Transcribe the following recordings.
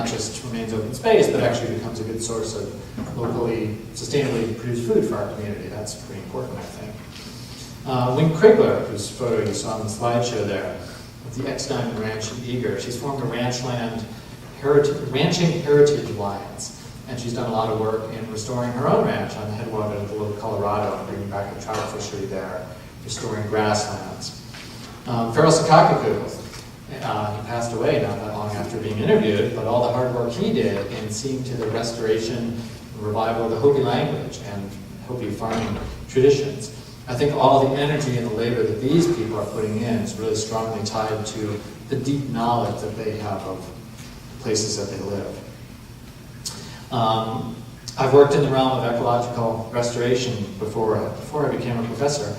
not just remains open space, but actually becomes a good source of locally, sustainably produced food for our community. That's pretty important, I think. Wynne Krigler, whose photo you saw on the slideshow there, of the X-Diamond Ranch in Eager. She's formed a ranching heritage alliance, and she's done a lot of work in restoring her own ranch on the headwater of the Little Colorado, and bringing back the trout fishery there, restoring grasslands. Farrell Sakakaku, he passed away not that long after being interviewed, but all the hard work he did in seeing to the restoration and revival of the Hopi language and Hopi farming traditions. I think all the energy and the labor that these people are putting in is really strongly tied to the deep knowledge that they have of the places that they live. I've worked in the realm of ecological restoration before I became a professor.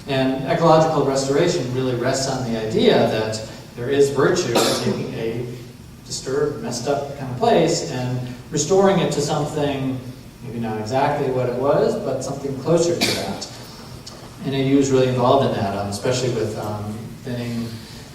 And ecological restoration really rests on the idea that there is virtue in taking a disturbed, messed up kind of place and restoring it to something, maybe not exactly what it was, but something closer to that. And AU is really involved in that, especially with thinning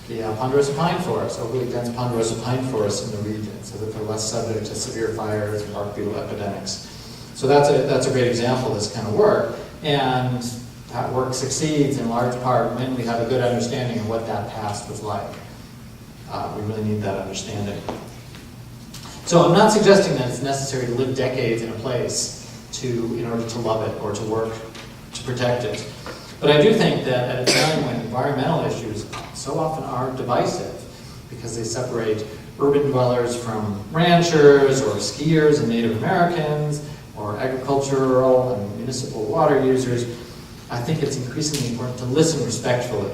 the ponderosa pine forest, overly dense ponderosa pine forests in the region, so that they're less subject to severe fires and bark beetle epidemics. So that's a great example of this kind of work. And that work succeeds in large part when we have a good understanding of what that past was like. We really need that understanding. So I'm not suggesting that it's necessary to live decades in a place in order to love it or to work to protect it. But I do think that at a time when environmental issues so often are divisive, because they separate urban dwellers from ranchers or skiers and Native Americans or agricultural and municipal water users, I think it's increasingly important to listen respectfully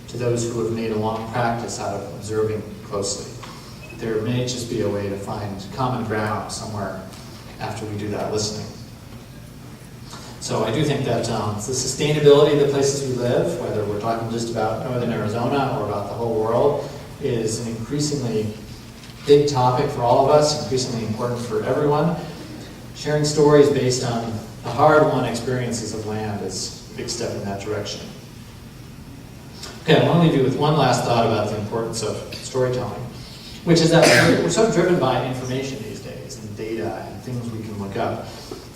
to those who have made a long practice out of observing closely. There may just be a way to find common ground somewhere after we do that listening. So I do think that the sustainability of the places we live, whether we're talking just about northern Arizona or about the whole world, is an increasingly big topic for all of us, increasingly important for everyone. Sharing stories based on the hard-won experiences of land is a big step in that direction. Okay, I want to leave you with one last thought about the importance of storytelling, which is that we're so driven by information these days, and data, and things we can look up,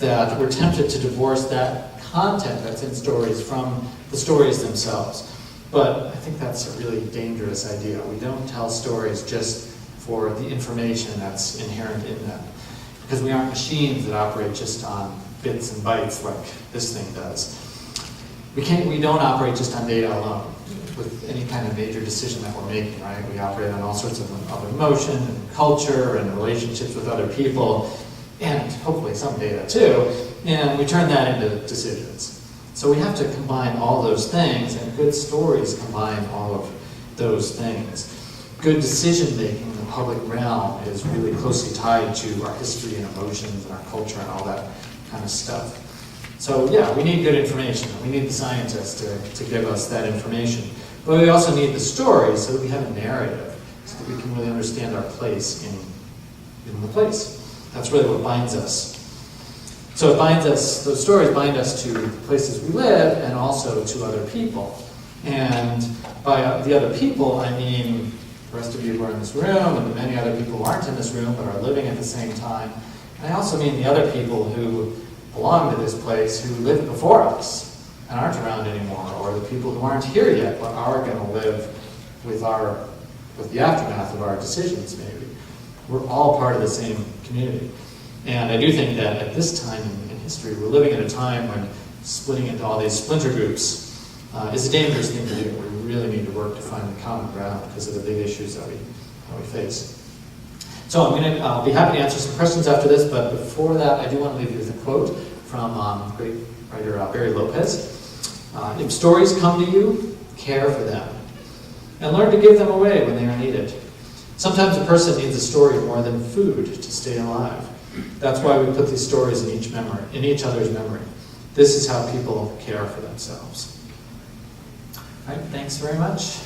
that we're tempted to divorce that content that's in stories from the stories themselves. But I think that's a really dangerous idea. We don't tell stories just for the information that's inherent in them, because we aren't machines that operate just on bits and bytes like this thing does. We don't operate just on data alone with any kind of major decision that we're making, right? We operate on all sorts of emotion and culture and relationships with other people, and hopefully some data too, and we turn that into decisions. So we have to combine all those things, and good stories combine all of those things. Good decision making in the public realm is really closely tied to our history and emotions and our culture and all that kind of stuff. So yeah, we need good information. We need the scientists to give us that information. But we also need the stories so that we have a narrative, so that we can really understand our place in the place. That's really what binds us. So it binds us, those stories bind us to the places we live and also to other people. And by the other people, I mean the rest of you who are in this room and the many other people who aren't in this room but are living at the same time. And I also mean the other people who belong to this place who lived before us and aren't around anymore, or the people who aren't here yet but are going to live with the aftermath of our decisions maybe. We're all part of the same community. And I do think that at this time in history, we're living at a time when splitting into all these splinter groups is a dangerous thing to do. We really need to work to find the common ground because of the big issues that we face. So I'm going to be happy to answer some questions after this, but before that, I do want to leave you with a quote from great writer Barry Lopez. If stories come to you, care for them, and learn to give them away when they are needed. Sometimes a person needs a story more than food to stay alive. That's why we put these stories in each other's memory. This is how people care for themselves. All right, thanks very much.